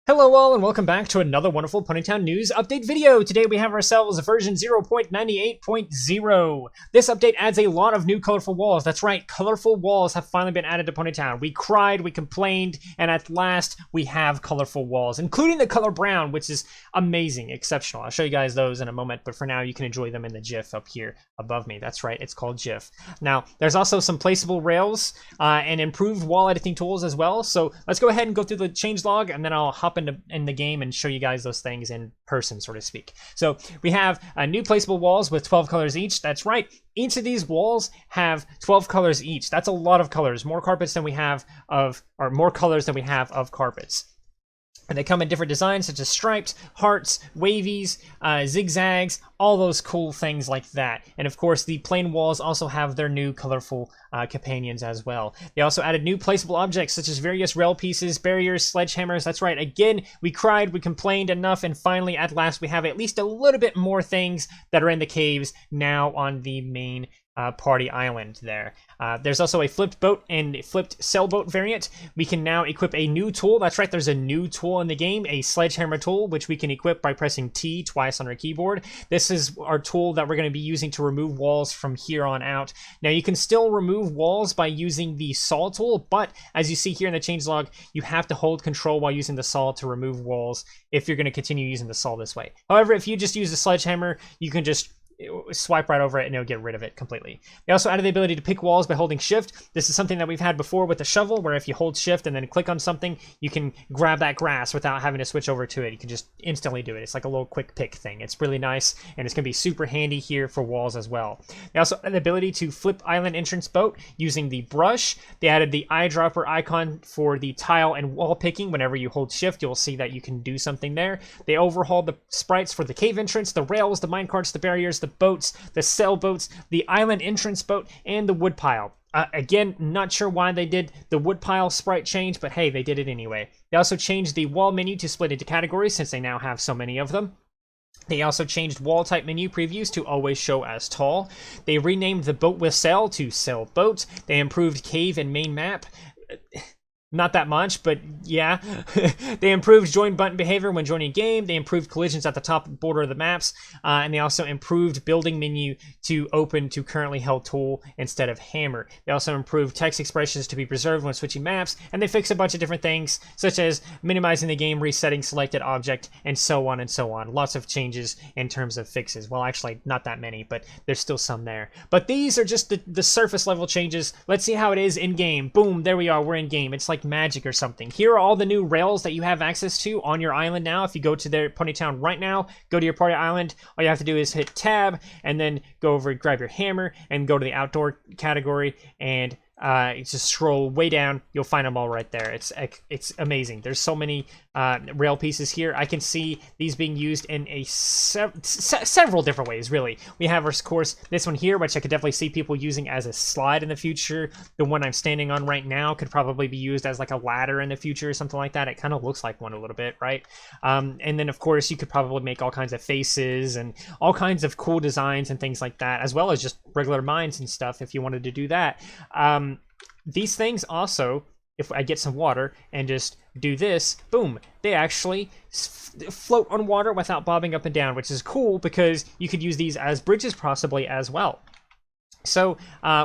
Hello all and welcome back to another wonderful Ponytown news update video. Today we have ourselves version 0.98.0. This update adds a lot of new colorful walls. That's right, colorful walls have finally been added to Ponytown. We cried, we complained, and at last we have colorful walls, including the color brown, which is amazing, exceptional. I'll show you guys those in a moment, but for now you can enjoy them in the GIF up here above me. That's right, it's called GIF. Now, there's also some placeable rails and improved wall editing tools as well. So let's go ahead and go through the changelog, and then I'll hop in the game and show you guys those things in person, so to speak. So we have new placeable walls with 12 colors each. That's right, each of these walls have 12 colors each. That's a lot of colors, more carpets than we have of, or more colors than we have of carpets. And they come in different designs such as striped, hearts, wavies, zigzags, all those cool things like that. And of course, the plain walls also have their new colorful companions as well. They also added new placeable objects such as various rail pieces, barriers, sledgehammers. That's right, again, we cried, we complained enough, and finally, at last, we have at least a little bit more things that are in the caves now on the main party island there. There's also a flipped boat and flipped sailboat variant. We can now equip a new tool. That's right, there's a new tool in the game, a Sledgehammer Tool, which we can equip by pressing T twice on our keyboard. This is our tool that we're going to be using to remove walls from here on out. Now, you can still remove walls by using the saw tool, but as you see here in the changelog, you have to hold control while using the saw to remove walls if you're going to continue using the saw this way. However, if you just use the sledgehammer, you can just swipe right over it and it'll get rid of it completely. They also added the ability to pick walls by holding shift. This is something that we've had before with the shovel, where if you hold shift and then click on something, you can grab that grass without having to switch over to it. You can just instantly do it. It's like a little quick pick thing. It's really nice, and it's going to be super handy here for walls as well. They also added the ability to flip island entrance boat using the brush. They added the eyedropper icon for the tile and wall picking. Whenever you hold shift, you'll see that you can do something there. They overhauled the sprites for the cave entrance, the rails, the minecarts, the barriers, the boats, the sailboats, the island entrance boat, and the woodpile. Again, not sure why they did the woodpile sprite change, but hey, they did it anyway. They also changed the wall menu to split into categories since they now have so many of them. They also changed wall type menu previews to always show as tall. They renamed the boat with sail to sailboat. They improved cave and main map. Not that much, but yeah. They improved join button behavior when joining a game. They improved collisions at the top border of the maps. And they also improved building menu to open to currently held tool instead of hammer. They also improved text expressions to be preserved when switching maps. And they fixed a bunch of different things, such as minimizing the game, resetting selected object, and so on and so on. Lots of changes in terms of fixes. Well, actually, not that many, but there's still some there. But these are just the surface level changes. Let's see how it is in game. Boom, there we are. We're in game. It's like magic or something. Here are all the new rails that you have access to on your island now. If you go to their Ponytown right now, go to your party island, all you have to do is hit tab and then go over, grab your hammer and go to the outdoor category, and just scroll way down. You'll find them all right there. It's amazing. There's so many rail pieces here. I can see these being used in a several different ways, really. We have, of course, this one here, which I could definitely see people using as a slide in the future. The one I'm standing on right now could probably be used as like a ladder in the future or something like that. It kind of looks like one a little bit, right? And then, of course, you could probably make all kinds of faces and all kinds of cool designs and things like that, as well as just regular mines and stuff if you wanted to do that. These things also, if I get some water and just do this, boom, they actually float on water without bobbing up and down, which is cool because you could use these as bridges possibly as well. So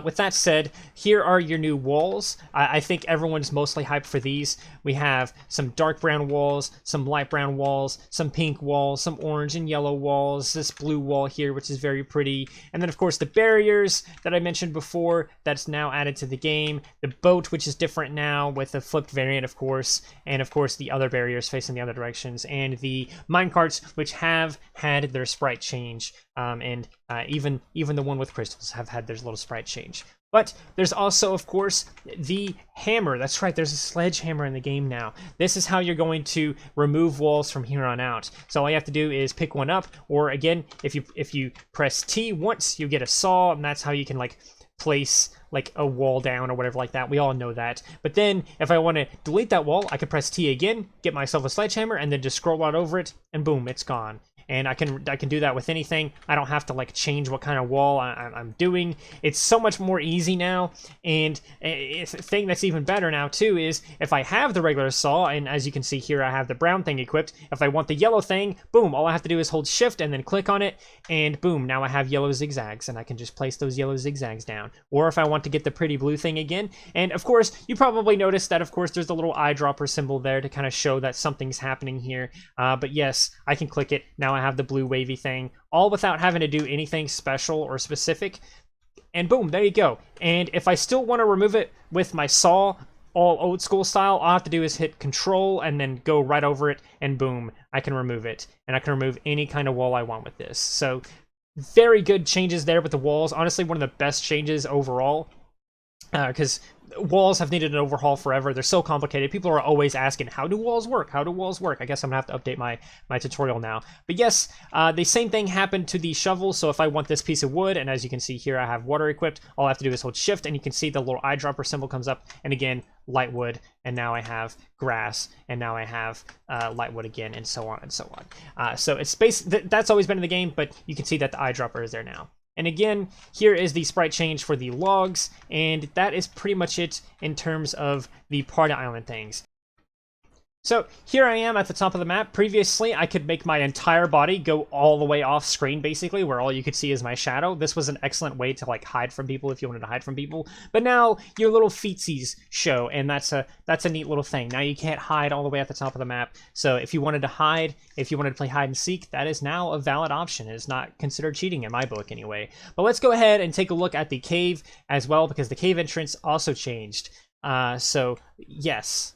with that said, here are your new walls. I think everyone's mostly hyped for these. We have some dark brown walls, some light brown walls, some pink walls, some orange and yellow walls, this blue wall here, which is very pretty. And then, of course, the barriers that I mentioned before, that's now added to the game. The boat, which is different now with a flipped variant, of course. And, of course, the other barriers facing the other directions. And the minecarts, which have had their sprite change. And even the one with crystals have had their little sprite change. But there's also, of course, the hammer. That's right, there's a sledgehammer in the game now. This is how you're going to remove walls from here on out. So all you have to do is pick one up, or again, if you press T once, you get a saw, and that's how you can like place like a wall down or whatever like that. We all know that. But then if I want to delete that wall, I can press T again, get myself a sledgehammer, and then just scroll out over it, and boom, it's gone. and I can do that with anything. I don't have to like change what kind of wall I'm doing. It's so much more easy now. And a thing that's even better now too is if I have the regular saw, and as you can see here I have the brown thing equipped, if I want the yellow thing, boom, all I have to do is hold shift and then click on it, and boom, now I have yellow zigzags, and I can just place those yellow zigzags down. Or if I want to get the pretty blue thing again, and of course you probably noticed that of course there's a little eyedropper symbol there to kind of show that something's happening here, but yes, I can click it. Now I have the blue wavy thing, all without having to do anything special or specific, and boom, there you go. And if I still want to remove it with my saw, all old school style, all I have to do is hit control and then go right over it, and boom, I can remove it. And I can remove any kind of wall I want with this. So very good changes there with the walls. Honestly, one of the best changes overall, because walls have needed an overhaul forever. They're so complicated. People are always asking, how do walls work? How do walls work? I guess I'm gonna have to update my tutorial now. But yes, the same thing happened to the shovel. So if I want this piece of wood, and as you can see here, I have water equipped, all I have to do is hold shift, and you can see the little eyedropper symbol comes up, and again, light wood, and now I have grass, and now I have light wood again, and so on and so on. So it's that's always been in the game, but you can see that the eyedropper is there now. And again, here is the sprite change for the logs, and that is pretty much it in terms of the party island things. So here I am at the top of the map. Previously, I could make my entire body go all the way off screen, basically, where all you could see is my shadow. This was an excellent way to like hide from people if you wanted to hide from people. But now your little feetsies show, and that's a neat little thing. Now you can't hide all the way at the top of the map. So if you wanted to hide, if you wanted to play hide and seek, that is now a valid option. It is not considered cheating in my book anyway. But let's go ahead and take a look at the cave as well, because the cave entrance also changed. So yes.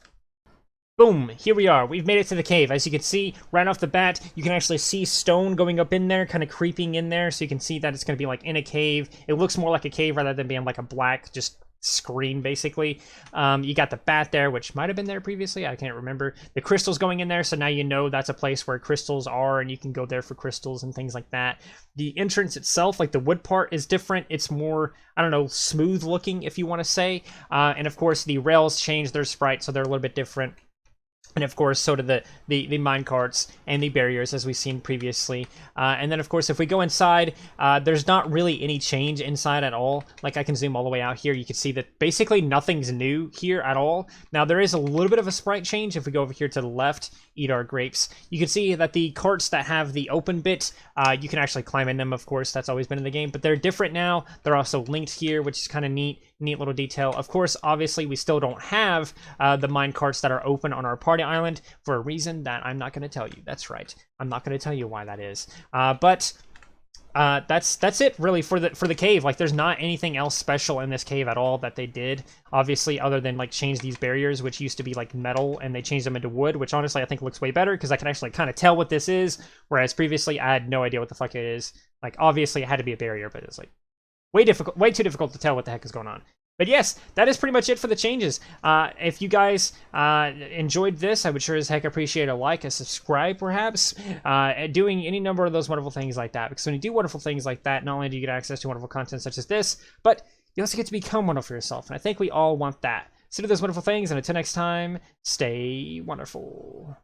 Boom, here we are. We've made it to the cave. As you can see, right off the bat, you can actually see stone going up in there, kind of creeping in there. So you can see that it's going to be like in a cave. It looks more like a cave rather than being like a black, just screen, basically. You got the bat there, which might have been there previously. I can't remember. The crystals going in there, so now you know that's a place where crystals are, and you can go there for crystals and things like that. The entrance itself, like the wood part, is different. It's more, I don't know, smooth looking, if you want to say. And of course, the rails change their sprite, so they're a little bit different. And of course, so do the mine carts and the barriers, as we've seen previously. And then, of course, if we go inside, there's not really any change inside at all. Like, I can zoom all the way out here. You can see that basically nothing's new here at all. Now, there is a little bit of a sprite change. If we go over here to the left, eat our grapes, you can see that the carts that have the open bit, you can actually climb in them, of course. That's always been in the game. But they're different now. They're also linked here, which is kind of neat little detail. Of course, obviously, we still don't have the mine carts that are open on our party island for a reason that I'm not going to tell you. That's right. I'm not going to tell you why that is. But that's it really for the cave. Like, there's not anything else special in this cave at all that they did, obviously, other than like change these barriers, which used to be like metal, and they changed them into wood, which honestly I think looks way better because I can actually kind of tell what this is, whereas previously I had no idea what the fuck it is. Like, obviously it had to be a barrier, but it's like way too difficult to tell what the heck is going on. But yes, that is pretty much it for the changes. If you guys enjoyed this, I would sure as heck appreciate a like, a subscribe perhaps, doing any number of those wonderful things like that. Because when you do wonderful things like that, not only do you get access to wonderful content such as this, but you also get to become wonderful yourself. And I think we all want that. So do those wonderful things, and until next time, stay wonderful.